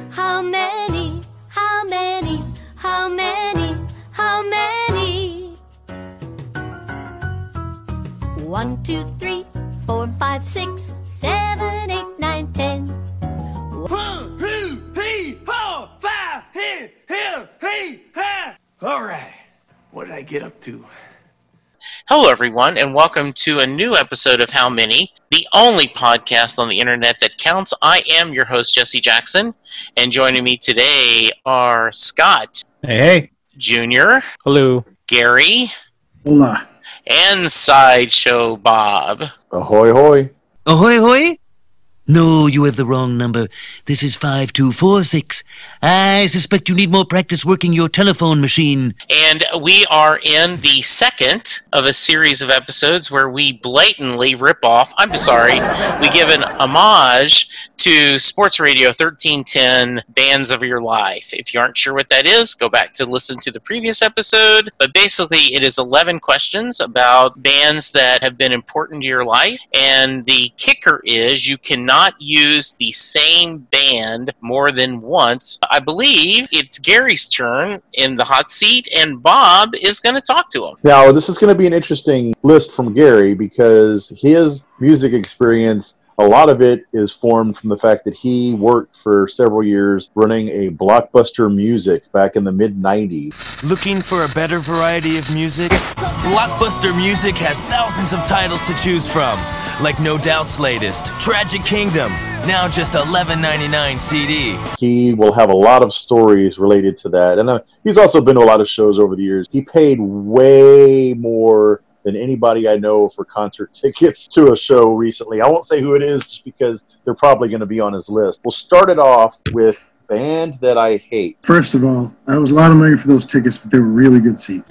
How many? How many? How many? How many? 1, 2, 3, 4, 5, 6, 7, 8, 9, 10. 1, 2, 3, 4, 5, 6, 7, 8, 9. All right, what did I get up to? Hello, everyone, and welcome to a new episode of How Many, the only podcast on the internet that counts. I am your host, Jesse Jackson, and joining me today are Scott. Hey. Junior. Hello. Gary. Hola. And Sideshow Bob. Ahoy, hoy. Ahoy, hoy? No, you have the wrong number. This is 5246. I suspect you need more practice working your telephone machine. And we are in the second of a series of episodes where we blatantly rip off, we give an homage to Sports Radio 1310, Bands of Your Life. If you aren't sure what that is, go back to listen to the previous episode. But basically, it is 11 questions about bands that have been important to your life. And the kicker is you cannot use the same band more than once. I believe it's Gary's turn in the hot seat, and Bob is going to talk to him. Now, this is going to be an interesting list from Gary because his music experience, a lot of it is formed from the fact that he worked for several years running a Blockbuster Music back in the mid-90s. Looking for a better variety of music? Blockbuster Music has thousands of titles to choose from, like No Doubt's latest, Tragic Kingdom, now just $11.99 CD. He will have a lot of stories related to that. And he's also been to a lot of shows over the years. He paid way more than anybody I know for concert tickets to a show recently. I won't say who it is just because they're probably going to be on his list. We'll start it off with Band That I Hate. First of all, that was a lot of money for those tickets, but they were really good seats.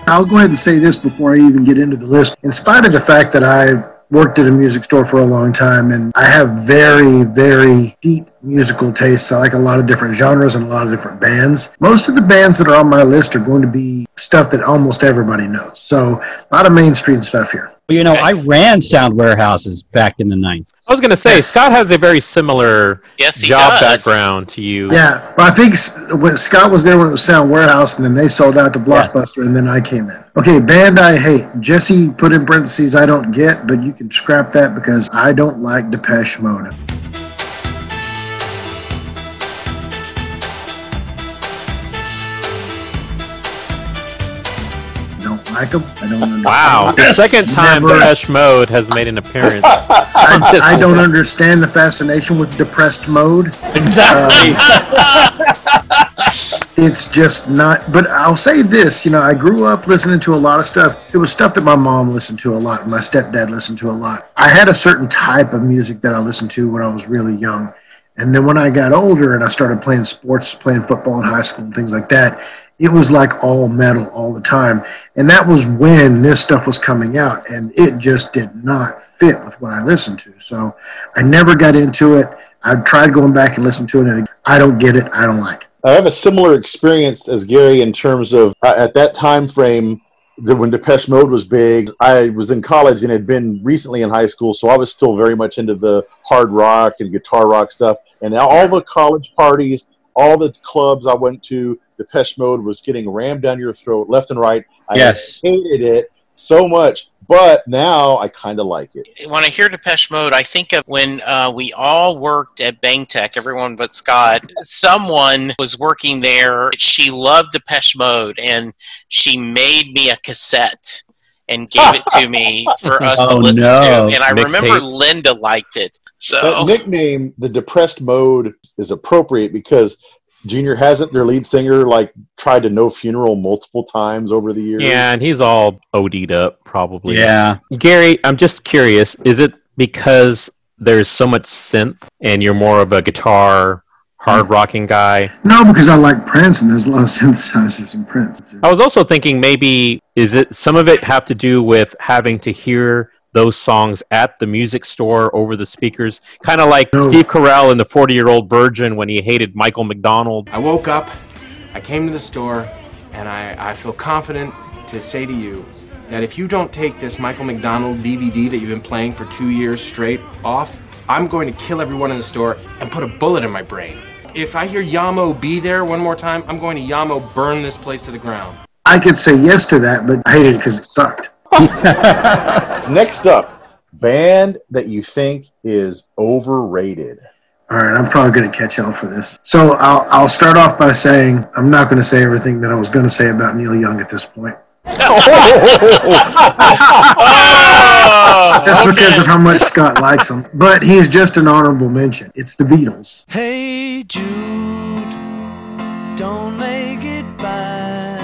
I'll go ahead and say this before I even get into the list. In spite of the fact that I worked at a music store for a long time, and I have very, very deep musical tastes. I like a lot of different genres and a lot of different bands. Most of the bands that are on my list are going to be stuff that almost everybody knows. So a lot of mainstream stuff here. Well, you know, I ran sound warehouses back in the 90s. I was going to say, Scott has a very similar job background to you. Yeah, well, I think when Scott was there when it was Sound Warehouse, and then they sold out to Blockbuster, and then I came in. Okay, Band I Hate. Jesse put in parentheses, I don't get, but you can scrap that because I don't like Depeche Mode. Like them. I don't understand. Wow, the second time Depeche Mode has made an appearance. I don't understand the fascination with depressed mode. Exactly. It's just not, but I'll say this, you know, I grew up listening to a lot of stuff. It was stuff that my mom listened to a lot, and my stepdad listened to a lot. I had a certain type of music that I listened to when I was really young. And then when I got older and I started playing sports, playing football in high school and things like that, it was like all metal all the time. And that was when this stuff was coming out, and it just did not fit with what I listened to. So I never got into it. I've tried going back and listening to it, and I don't get it. I don't like it. I have a similar experience as Gary in terms of at that time frame when Depeche Mode was big. I was in college and had been recently in high school, so I was still very much into the hard rock and guitar rock stuff. And all the college parties, all the clubs I went to, Depeche Mode was getting rammed down your throat left and right. I hated it so much, but now I kind of like it. When I hear Depeche Mode, I think of when we all worked at Bang Tech, everyone but Scott. Someone was working there. She loved Depeche Mode, and she made me a cassette and gave it to me for us to listen to. And I remember Linda liked it. So that nickname, the Depressed Mode, is appropriate because Junior, hasn't their lead singer tried to No Funeral multiple times over the years? Yeah, and he's all OD'd up, probably. Yeah. Gary, I'm just curious, is it because there's so much synth and you're more of a guitar, hard rocking guy? No, because I like Prince, and there's a lot of synthesizers in Prince. I was also thinking maybe, some of it have to do with having to hear those songs at the music store over the speakers, kind of like Steve Carell in The 40-Year-Old Virgin when he hated Michael McDonald. I woke up, I came to the store, and I feel confident to say to you that if you don't take this Michael McDonald DVD that you've been playing for 2 years straight off, I'm going to kill everyone in the store and put a bullet in my brain. If I hear Yamo be there one more time, I'm going to Yamo burn this place to the ground. I could say yes to that, but I hated it because it sucked. Next up, band that you think is overrated. All right, I'm probably going to catch hell for this. So I'll start off by saying I'm not going to say everything that I was going to say about Neil Young at this point. Just because of how much Scott likes him. But he's just an honorable mention. It's the Beatles. Hey Jude, don't make it bad.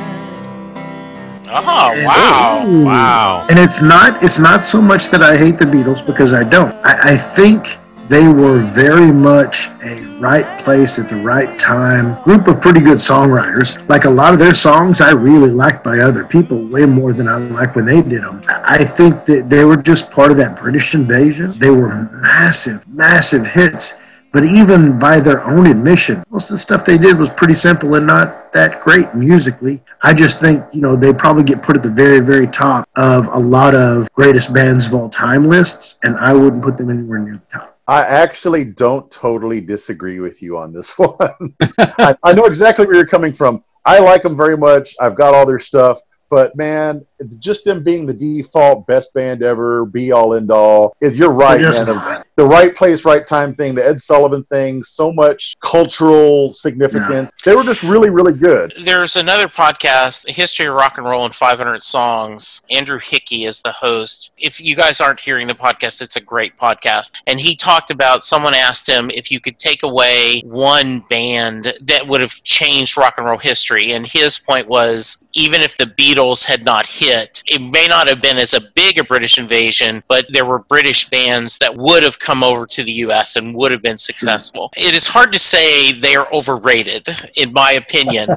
Oh, wow. Wow. And it's not so much that I hate the Beatles, because I don't. I think they were very much a right place at the right time. Group of pretty good songwriters. Like a lot of their songs I really like by other people way more than I like when they did them. I think that they were just part of that British invasion. They were massive, massive hits. But even by their own admission, most of the stuff they did was pretty simple and not that great musically. I just think, they probably get put at the very, very top of a lot of greatest bands of all time lists, and I wouldn't put them anywhere near the top. I actually don't totally disagree with you on this one. I know exactly where you're coming from. I like them very much. I've got all their stuff. But, man, just them being the default best band ever, be all, end all. You're right, man. The right place, right time thing, the Ed Sullivan thing, so much cultural significance. Yeah. They were just really, really good. There's another podcast, History of Rock and Roll in 500 Songs. Andrew Hickey is the host. If you guys aren't hearing the podcast, it's a great podcast. And he talked about, someone asked him if you could take away one band that would have changed rock and roll history. And his point was, even if the Beatles had not hit, it may not have been as a big a British invasion, but there were British bands that would have come over to the US and would have been successful. It is hard to say they are overrated, in my opinion,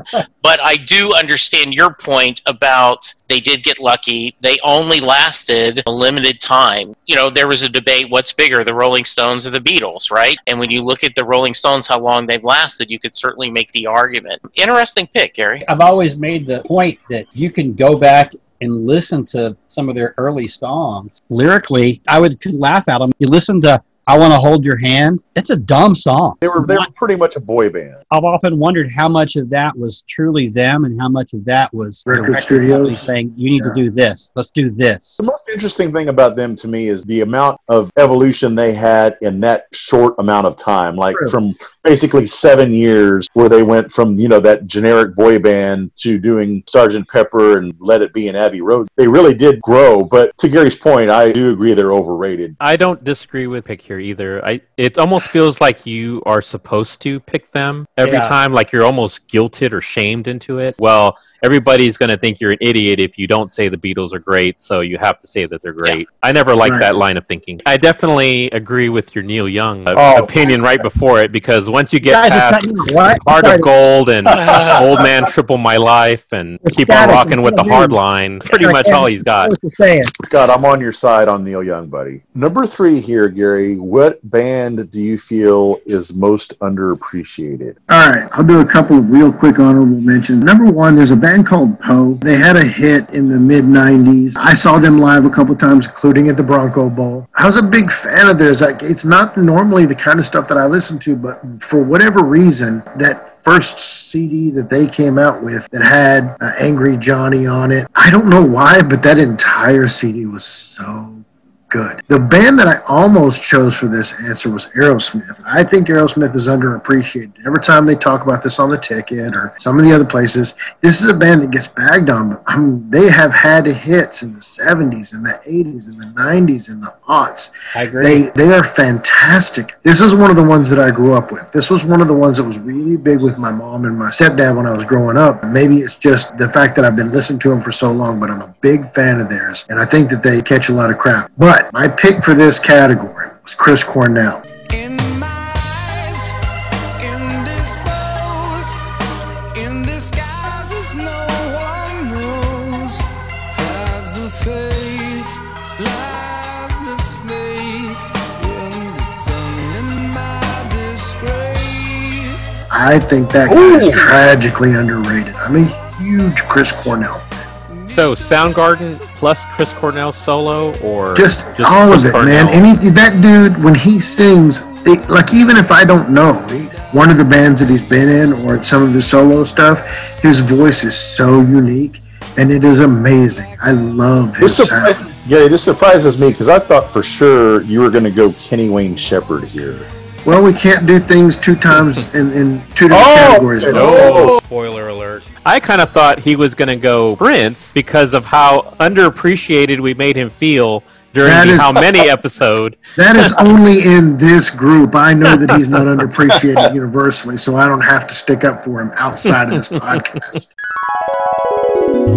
but I do understand your point about they did get lucky. They only lasted a limited time. There was a debate, what's bigger, the Rolling Stones or the Beatles, right? And when you look at the Rolling Stones, how long they've lasted, you could certainly make the argument. Interesting pick, Gary. I've always made the point that you can go back and listen to some of their early songs. Lyrically, I could laugh at them. You listen to I Want to Hold Your Hand. It's a dumb song. They were pretty much a boy band. I've often wondered how much of that was truly them and how much of that was record studios saying, you need to do this. Let's do this. The most interesting thing about them to me is the amount of evolution they had in that short amount of time. Like from basically 7 years where they went from, that generic boy band to doing Sgt. Pepper and Let It Be and Abbey Road. They really did grow. But to Gary's point, I do agree they're overrated. I don't disagree with pick here either. It almost feels like you are supposed to pick them every time, like you're almost guilted or shamed into it. Well, everybody's going to think you're an idiot if you don't say the Beatles are great, so you have to say that they're great. Yeah. I never liked that line of thinking. I definitely agree with your Neil Young opinion right before it, because once you get past Heart of Gold and Old Man Triple My Life and Keep on Rocking with the Hard Line, pretty much all he's got. Scott, I'm on your side on Neil Young, buddy. Number 3 here, Gary. What band do you feel is most underappreciated? All right, I'll do a couple of real quick honorable mentions. Number 1, there's a band called Poe. They had a hit in the mid-90s. I saw them live a couple times, including at the Bronco Bowl. I was a big fan of theirs. It's not normally the kind of stuff that I listen to, but for whatever reason, that first CD that they came out with that had Angry Johnny on it, I don't know why, but that entire CD was so good. The band that I almost chose for this answer was Aerosmith. I think Aerosmith is underappreciated. Every time they talk about this on the ticket or some of the other places, this is a band that gets bagged on. But they have had hits in the 70s, in the 80s, in the 90s, in the aughts. I agree. They are fantastic. This is one of the ones that I grew up with. This was one of the ones that was really big with my mom and my stepdad when I was growing up. Maybe it's just the fact that I've been listening to them for so long, but I'm a big fan of theirs, and I think that they catch a lot of crap. But my pick for this category was Chris Cornell. In my eyes, indisposed, in disguises no one knows, hides the face, lies the snake, in the sun, in my disgrace. I think that guy is tragically underrated. I'm a huge Chris Cornell fan. So Soundgarden plus Chris Cornell solo, or Just just all Chris of it, Cornell? man. That dude, when he sings, like even if I don't know one of the bands that he's been in or some of his solo stuff, his voice is so unique and it is amazing. I love his sound. Gary, this surprises me because I thought for sure you were going to go Kenny Wayne Shepherd here. Well, we can't do things two times in two different categories. Oh, spoiler alert. I kind of thought he was going to go Prince because of how underappreciated we made him feel during the How Many episode. That is only in this group. I know that he's not underappreciated universally, so I don't have to stick up for him outside of this podcast.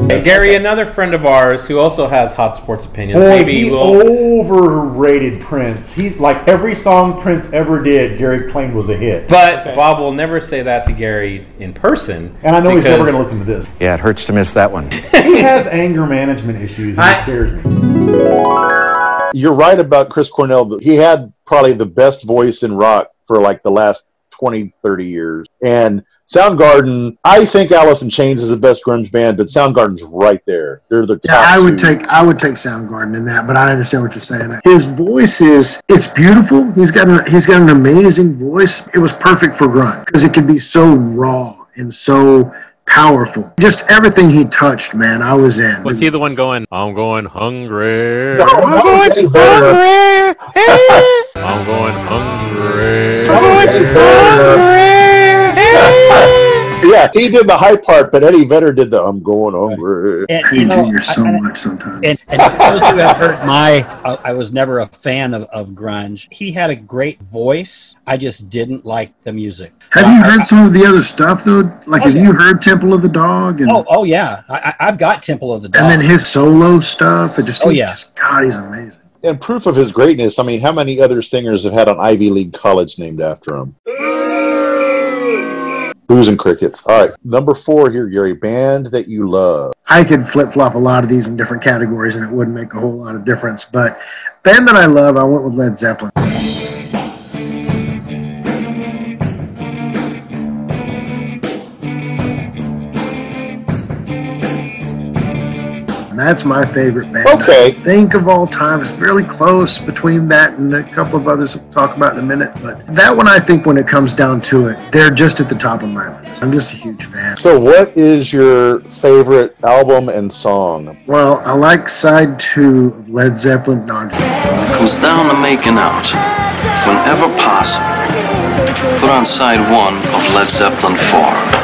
Hey, Gary, another friend of ours who also has hot sports opinions. Boy, Maybe he overrated Prince. He like every song Prince ever did, Gary claimed was a hit. But Bob will never say that to Gary in person. And I know he's never going to listen to this. Yeah, it hurts to miss that one. He has anger management issues, and it scares me. You're right about Chris Cornell. He had probably the best voice in rock for like the last 20, 30 years. And Soundgarden, I think Alice in Chains is the best grunge band, but Soundgarden's right there. They're the top. Yeah, I would take Soundgarden in that, but I understand what you're saying. His voice it's beautiful. He's got an amazing voice. It was perfect for grunge because it can be so raw and so powerful. Just everything he touched, man, I was in. Was he the one going, I'm going hungry? No, I'm going hungry. I'm going hungry. Yeah, he did the high part, but Eddie Vedder did the I'm going hungry. I hate Junior so much sometimes. And for those who have heard I was never a fan of grunge. He had a great voice. I just didn't like the music. Have you heard some of the other stuff, though? Like, have you heard Temple of the Dog? And, oh yeah. I've got Temple of the Dog. And then his solo stuff. God, he's amazing. And proof of his greatness, I mean, how many other singers have had an Ivy League college named after him? Booze and Crickets. All right, number 4 here, Gary. Band that you love. I could flip-flop a lot of these in different categories, and it wouldn't make a whole lot of difference. But band that I love, I went with Led Zeppelin. That's my favorite band. Okay. I think of all time. It's really close between that and a couple of others we'll talk about in a minute. But that one, I think, when it comes down to it, they're just at the top of my list. I'm just a huge fan. So what is your favorite album and song? Well, I like side 2 of Led Zeppelin. No, Comes down to making out. Whenever possible, put on side 1 of Led Zeppelin 4.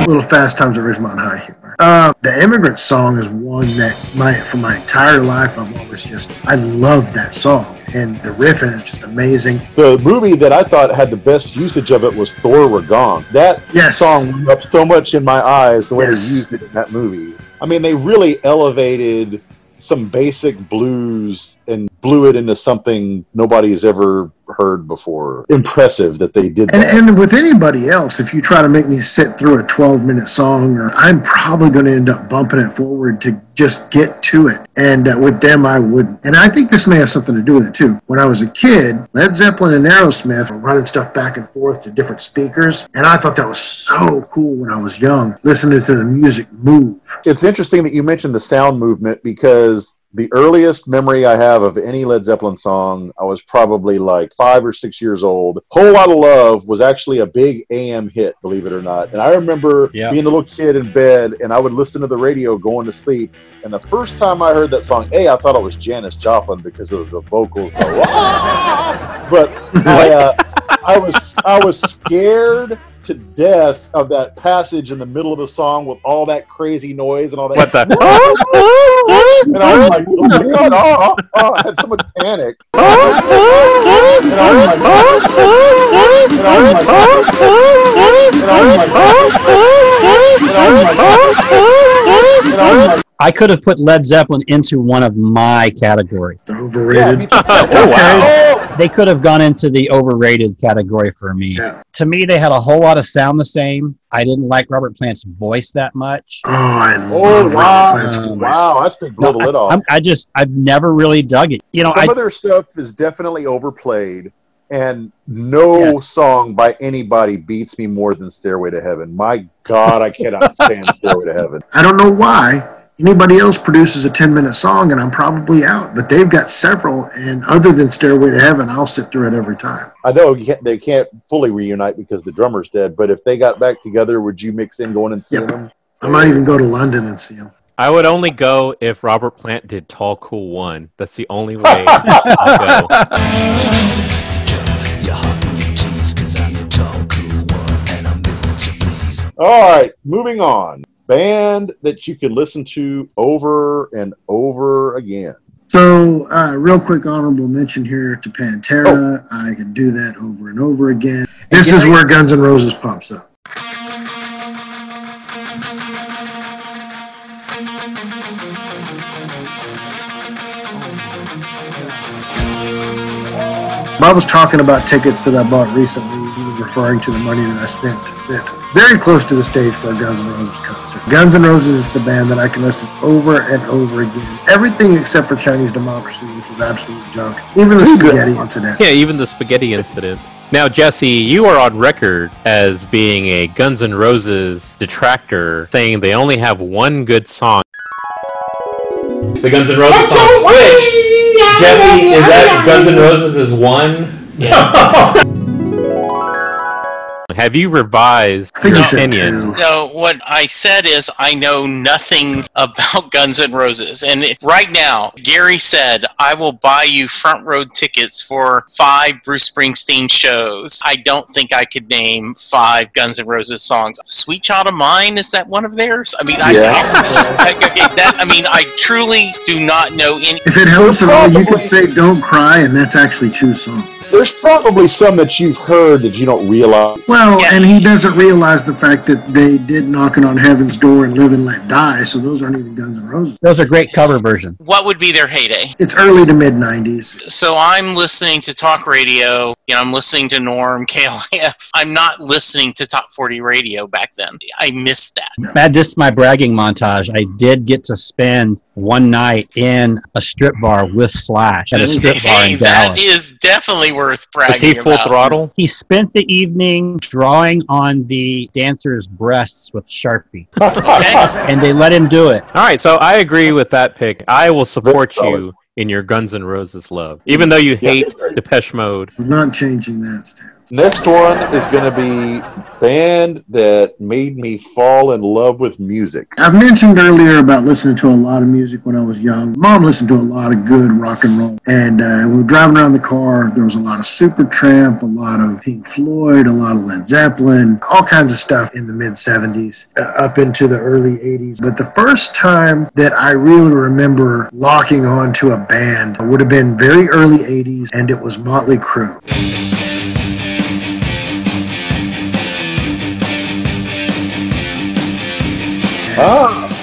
Little Fast Times at Ridgemont High humor. The Immigrant Song is one that for my entire life I love that song, and the riff in it is just amazing. The movie that I thought had the best usage of it was Thor Were Gone. That song blew up so much in my eyes the way they used it in that movie. I mean, they really elevated some basic blues and blew it into something nobody's ever heard before. Impressive that they did that. And with anybody else, if you try to make me sit through a 12-minute song, I'm probably going to end up bumping it forward to just get to it. And with them, I wouldn't. And I think this may have something to do with it, too. When I was a kid, Led Zeppelin and Aerosmith were running stuff back and forth to different speakers. And I thought that was so cool when I was young, listening to the music move. It's interesting that you mentioned the sound movement because the earliest memory I have of any Led Zeppelin song, I was probably like 5 or 6 years old. Whole Lot of Love was actually a big AM hit, believe it or not. And I remember being a little kid in bed, and I would listen to the radio going to sleep. And the first time I heard that song, I thought it was Janis Joplin because of the vocals. But I was scared to death of that passage in the middle of the song with all that crazy noise and all that. What the? And I was like, oh my God, I had so much panic. I could have put Led Zeppelin into one of my categories. Overrated. Oh, wow. They could have gone into the overrated category for me. Yeah. To me, they had a whole lot of sound the same. I didn't like Robert Plant's voice that much. Oh, I love Robert Plant's voice. Wow, that's big blow the lid off. I've never really dug it. Some of their stuff is definitely overplayed. And no song by anybody beats me more than Stairway to Heaven. My God, I cannot stand Stairway to Heaven. I don't know why. Anybody else produces a 10-minute song and I'm probably out, but they've got several, and other than Stairway to Heaven, I'll sit through it every time. I know they can't fully reunite because the drummer's dead, but if they got back together, would you mix in going and seeing them? I might even go to London and see them. I would only go if Robert Plant did Tall Cool 1. That's the only way I'll go. All right, moving on. Band that you could listen to over and over again. So, real quick honorable mention here to Pantera. I could do that over and over again. This is where Guns N' Roses pops up. I was talking about tickets that I bought recently. He was referring to the money that I spent to sit very close to the stage for a Guns N' Roses concert. Guns N' Roses is the band that I can listen over and over again. Everything except for Chinese Democracy, which is absolute junk. Even the spaghetti incident. Yeah, even the spaghetti incident. Now, Jesse, you are on record as being a Guns N' Roses detractor, saying they only have one good song. The Guns N' Roses song. Which, Jesse, is that Guns N' Roses is one? Yes. Have you revised your opinion? No, what I said is I know nothing about Guns N' Roses. And right now, Gary said, I will buy you front row tickets for 5 Bruce Springsteen shows. I don't think I could name 5 Guns N' Roses songs. Sweet Child of Mine, is that one of theirs? I mean, I truly do not know any. If it helps at all, you could say Don't Cry, and that's actually 2 songs. There's probably some that you've heard that you don't realize. Well, and he doesn't realize the fact that they did Knocking on Heaven's Door and Live and Let Die, so those aren't even Guns N' Roses. Those are great cover versions. What would be their heyday? It's early to mid-90s. So I'm listening to talk radio, I'm listening to Norm, KLIF. I'm not listening to Top 40 radio back then. I missed that. Add this to my bragging montage. I did get to spend one night in a strip bar with Slash at a strip bar in Dallas. That is definitely worth bragging about. Was he full throttle? He spent the evening drawing on the dancers' breasts with Sharpie. And they let him do it. All right, so I agree with that pick. I will support you in your Guns N' Roses love, even though you hate Depeche Mode. I'm not changing that stance. Next one is going to be band that made me fall in love with music. I've mentioned earlier about listening to a lot of music when I was young. Mom listened to a lot of good rock and roll. And when we were driving around the car, there was a lot of Supertramp, a lot of Pink Floyd, a lot of Led Zeppelin, all kinds of stuff in the mid-'70s, up into the early '80s. But the first time that I really remember locking on to a band would have been very early '80s, and it was Motley Crue.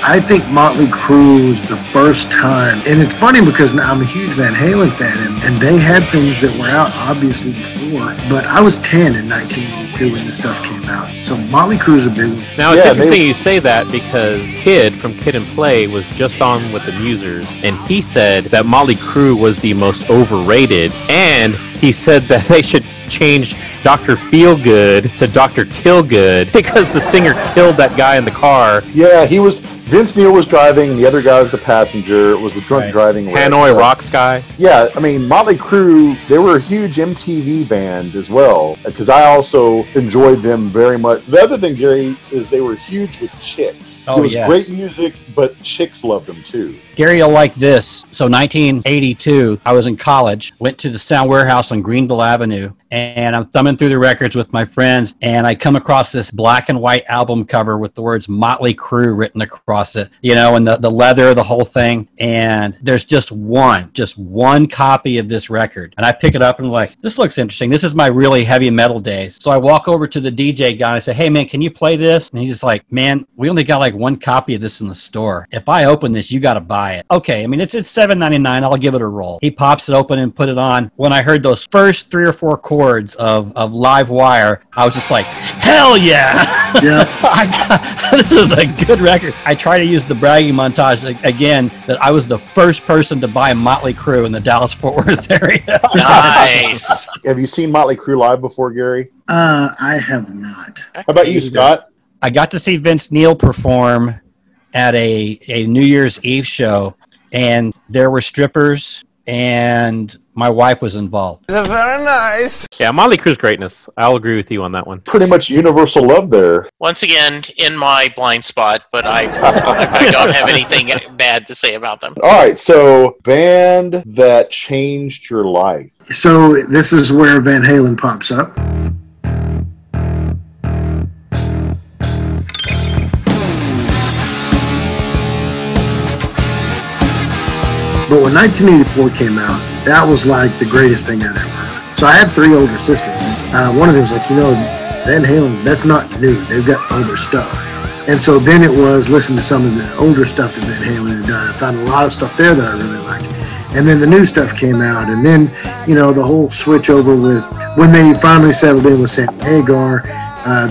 I think Motley Crue was the first time, and it's funny because now I'm a huge Van Halen fan, and they had things that were out obviously before, but I was 10 in 1982 when this stuff came out, so Motley Crue's a big one. Now it's interesting you say that because Kid from Kid and Play was just on with the Musers, and he said that Motley Crue was the most overrated, and he said that they should change Dr. Feelgood to Dr. Killgood because the singer killed that guy in the car. Yeah, Vince Neil was driving, the other guy was the passenger. It was a drunk driving. Hanoi Rocks guy. Yeah, I mean, Motley Crue, they were a huge MTV band as well, because I also enjoyed them very much. The other thing, Gary, is they were huge with chicks. It was great music, but chicks loved them too. Gary will like this. So 1982, I was in college, went to the Sound Warehouse on Greenville Avenue, and I'm thumbing through the records with my friends, and I come across this black and white album cover with the words Motley Crue written across it, and the leather, the whole thing, and there's just one copy of this record. And I pick it up and I'm like, this looks interesting. This is my really heavy metal days. So I walk over to the DJ guy and I say, hey man, can you play this? And he's just like, man, we only got like one copy of this in the store. If I open this, you got to buy buy it. Okay, I mean, it's $7.99. I'll give it a roll. He pops it open and put it on. When I heard those first 3 or 4 chords of Live Wire, I was just like, hell yeah! Yeah. This is a good record. I try to use the bragging montage again that I was the first person to buy Motley Crue in the Dallas-Fort Worth area. Nice. Have you seen Motley Crue live before, Gary? I have not. How about you, Scott? I got to see Vince Neil perform at a New Year's Eve show, and there were strippers, and my wife was involved. Very nice. Yeah, Motley Crue's greatness. I'll agree with you on that one. Pretty much universal love there. Once again, in my blind spot, but I don't have anything bad to say about them. All right, so band that changed your life. So this is where Van Halen pops up. But when 1984 came out, that was like the greatest thing I'd ever heard. So I had 3 older sisters. One of them was like, Van Halen, that's not new. They've got older stuff. And so then it was listen to some of the older stuff that Van Halen had done. I found a lot of stuff there that I really liked. And then the new stuff came out. And then, the whole switch over with, when they finally settled in with Sam Hagar,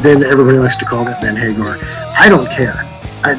then everybody likes to call that Van Hagar. I don't care.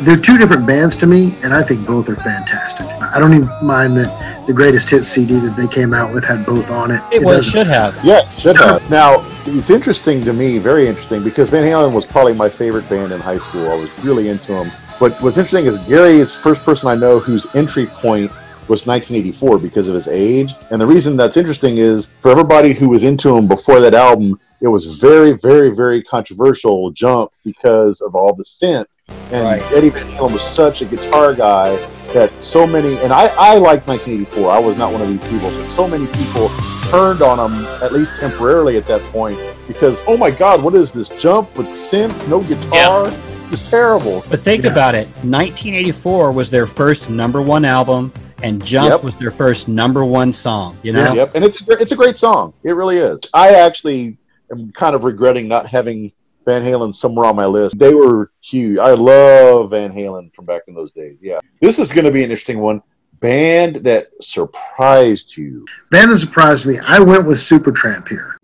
They're 2 different bands to me, and I think both are fantastic. I don't even mind that the greatest hits CD that they came out with had both on it. It should have. Yeah, it should have. Now, it's interesting to me, very interesting, because Van Halen was probably my favorite band in high school. I was really into them. But what's interesting is Gary is the first person I know whose entry point was 1984 because of his age. And the reason that's interesting is for everybody who was into him before that album, it was very, very, very controversial jump because of all the synth. And Eddie Van Halen was such a guitar guy that so many, and I liked 1984. I was not one of these people, but so many people turned on him, at least temporarily at that point, because, oh my God, what is this jump with synth, no guitar? Yeah. It's terrible. But think about it. 1984 was their first #1 album, and Jump was their first #1 song. Yep, and it's a great song. It really is. I actually am kind of regretting not having Van Halen somewhere on my list. They were huge. I love Van Halen from back in those days. Yeah. This is going to be an interesting one. Band that surprised you. Band that surprised me. I went with Supertramp here.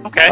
Okay.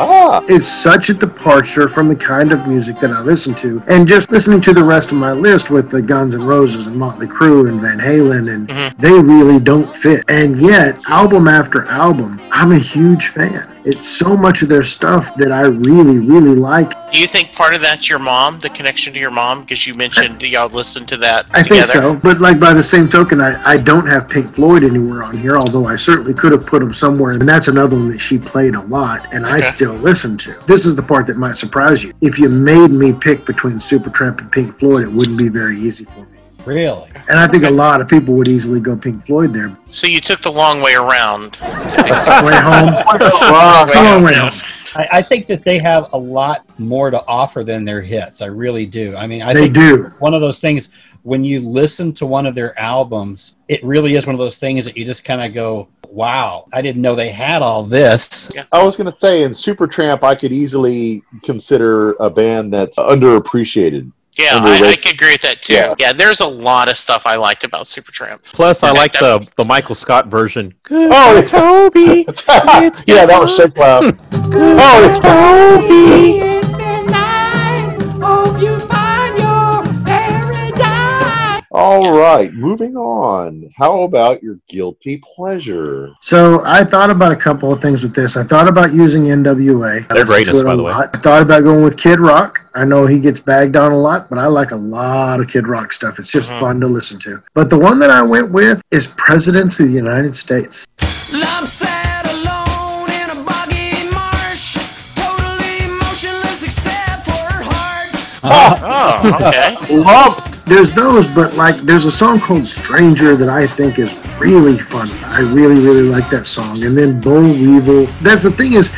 It's such a departure from the kind of music that I listen to. And just listening to the rest of my list with the Guns N' Roses and Motley Crue and Van Halen, and they really don't fit. And yet, album after album, I'm a huge fan. It's so much of their stuff that I really, really like. Do you think part of that's your mom, the connection to your mom? Because you mentioned y'all listened to that I together. think so. But like by the same token, I don't have Pink Floyd anywhere on here, although I certainly could have put them somewhere. And that's another one that she played a lot, and I still listen to. This is the part that might surprise you. If you made me pick between Supertramp and Pink Floyd, it wouldn't be very easy for me. Really? And I think a lot of people would easily go Pink Floyd there. So you took the long way around. Way home. Long way home. I think that they have a lot more to offer than their hits. I really do. I mean, I They think do. one of those things, when you listen to one of their albums, it really is one of those things that you just kind of go, wow, I didn't know they had all this. I was going to say, in Supertramp, I could easily consider a band that's underappreciated. Yeah, I could agree with that too. Yeah, there's a lot of stuff I liked about Supertramp. Plus, I like the Michael Scott version. Oh, it's Toby. Yeah, that was Shake Loud. Oh, it's Toby. It's been nice. Hope you find your paradise. All right, moving on. How about your guilty pleasure? So I thought about a couple of things with this. I thought about using NWA. They're greatest, by the way. I thought about going with Kid Rock. I know he gets bagged on a lot, but I like a lot of Kid Rock stuff. It's just fun to listen to. But the one that I went with is Presidents of the United States. I'm sad alone in a boggy marsh, totally motionless except for her heart. Okay. Lump. There's those, but like there's a song called Stranger that I think is really fun. I really, really like that song. And then Bo Weevil. That's the thing is,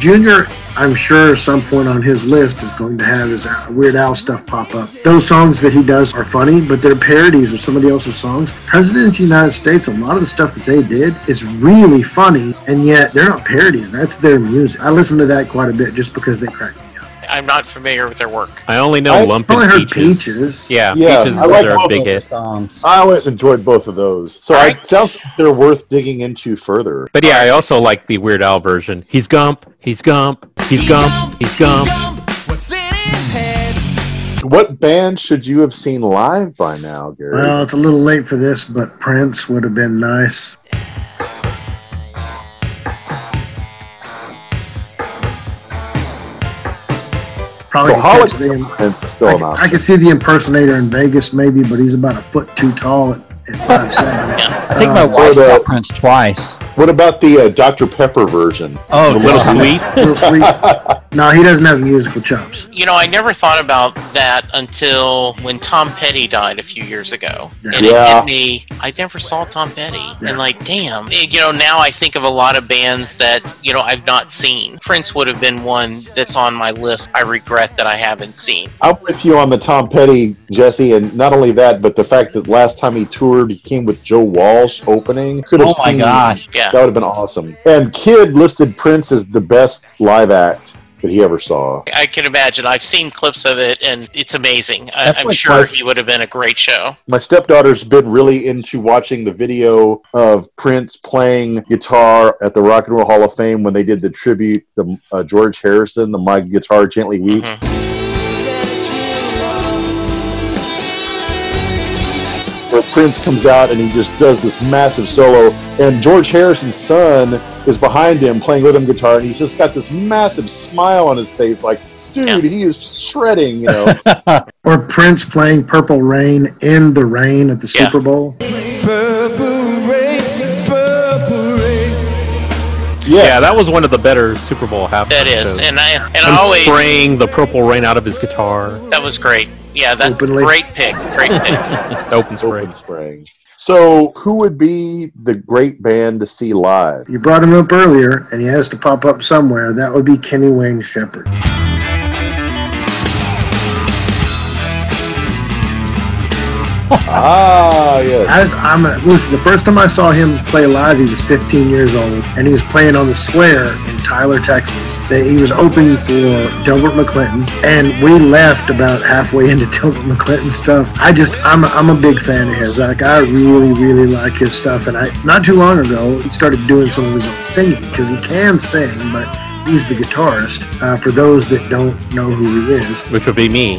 Junior I'm sure at some point on his list is going to have his Weird Al stuff pop up. Those songs that he does are funny, but they're parodies of somebody else's songs. President of the United States, a lot of the stuff that they did is really funny, and yet they're not parodies. That's their music. I listen to that quite a bit just because they crack me up. I'm not familiar with their work. I only know Lumpin' Peaches. Yeah, Peaches I like are a both big of hit. Songs. I always enjoyed both of those. So it sounds like they're worth digging into further. But yeah, I also like the Weird Al version. He's Gump, he's Gump, he's Gump, he's Gump. What's in his head? What band should you have seen live by now, Gary? Well, it's a little late for this, but Prince would have been nice. Probably So could catch Hollywood Prince is still an I option. could see the impersonator in Vegas maybe, but he's about a foot too tall at 5'7". I think my wife saw Prince twice. What about the Dr. Pepper version? Oh, Little Sweet? Little Sweet. No, he doesn't have musical chops. You know, I never thought about that until when Tom Petty died a few years ago. And it hit me, I never saw Tom Petty. And like, damn. You know, now I think of a lot of bands that, you know, I've not seen. Prince would have been one that's on my list I regret that I haven't seen. I'm with you on the Tom Petty, Jesse, and not only that, but the fact that last time he toured, he came with Joe Walsh opening. Could have Oh my seen- gosh. Yeah. That would have been awesome. And Kid listed Prince as the best live act that he ever saw. I can imagine. I've seen clips of it, and it's amazing. I'm like sure my- it would have been a great show. My stepdaughter's been really into watching the video of Prince playing guitar at the Rock and Roll Hall of Fame when they did the tribute to George Harrison, the My Guitar Gently Weeps. Where Prince comes out and he just does this massive solo, and George Harrison's son is behind him playing rhythm guitar, and he's just got this massive smile on his face, like, dude, he is shredding, you know. Or Prince playing Purple Rain in the rain at the Super Bowl. Yeah, that was one of the better Super Bowl half. That is, and I Him always spraying the purple rain out of his guitar. that was great. Yeah, that's Openly. great pick. Great pick. Open spray. Open spraying. So, who would be the great band to see live? You brought him up earlier, and he has to pop up somewhere. That would be Kenny Wayne Shepherd. Yes. Listen, the first time I saw him play live, he was 15 years old, and he was playing on the Square in Tyler, Texas. He was opening for Delbert McClinton, and we left about halfway into Delbert McClinton's stuff. I'm a big fan of his. Like, I really, really like his stuff, and not too long ago, he started doing some of his own singing, because he can sing, but he's the guitarist. For those that don't know who he is, Which would be me.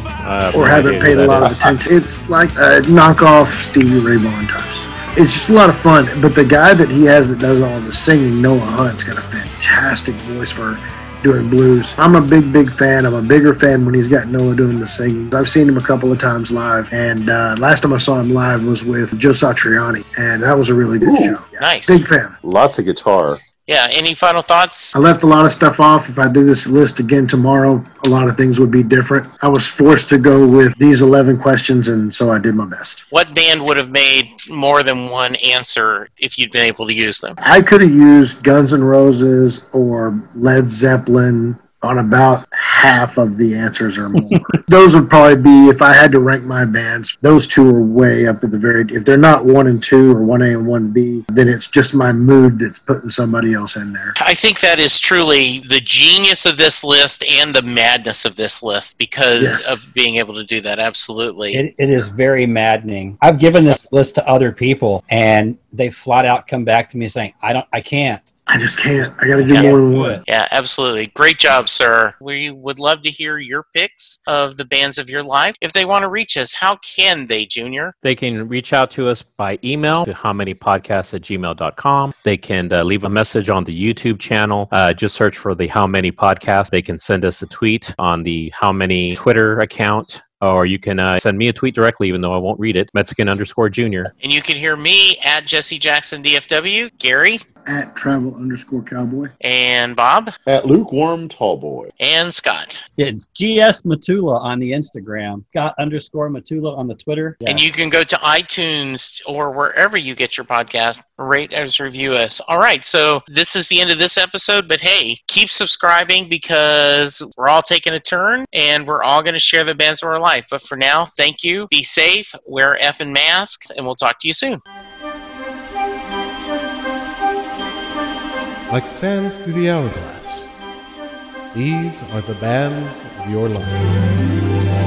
or haven't paid a lot of attention, it's like a knockoff Stevie Ray Vaughan type stuff. It's just a lot of fun. But the guy that he has that does all the singing, Noah Hunt's got a fantastic voice for doing blues. I'm a big fan. I'm a bigger fan when he's got Noah doing the singing. I've seen him a couple of times live, and last time I saw him live was with Joe Satriani, and that was a really good show. Yeah, Nice. big fan. Lots of guitar. Yeah, any final thoughts? I left a lot of stuff off. If I do this list again tomorrow, a lot of things would be different. I was forced to go with these 11 questions, and so I did my best. What band would have made more than one answer if you'd been able to use them? I could have used Guns N' Roses or Led Zeppelin on about half of the answers or more. Those would probably be, if I had to rank my bands, those two are way up at the very, if they're not 1 and 2 or 1A and 1B, then it's just my mood that's putting somebody else in there. I think that is truly the genius of this list and the madness of this list because of being able to do that. Absolutely. It is very maddening. I've given this list to other people, and they flat out come back to me saying, I can't. I just can't. I got to do more than one. Yeah, absolutely. Great job, sir. We would love to hear your picks of the bands of your life. If they want to reach us, how can they, Junior? They can reach out to us by email to howmanypodcasts@gmail.com. They can leave a message on the YouTube channel. Just search for the How Many Podcast. They can send us a tweet on the How Many Twitter account. or you can send me a tweet directly, even though I won't read it. Mexican_Junior. And you can hear me at Jesse Jackson DFW. Gary. At travel_cowboy. And Bob. At lukewarm tallboy. And Scott. It's GS Matula on the Instagram. Scott_Matula on the Twitter. And you can go to iTunes or wherever you get your podcast, rate us, review us. All right, so this is the end of this episode, but hey, keep subscribing because we're all taking a turn and we're all going to share the bands of our life. But for now, thank you. Be safe, wear effing masks, and we'll talk to you soon. Like sands through the hourglass, these are the bands of your life.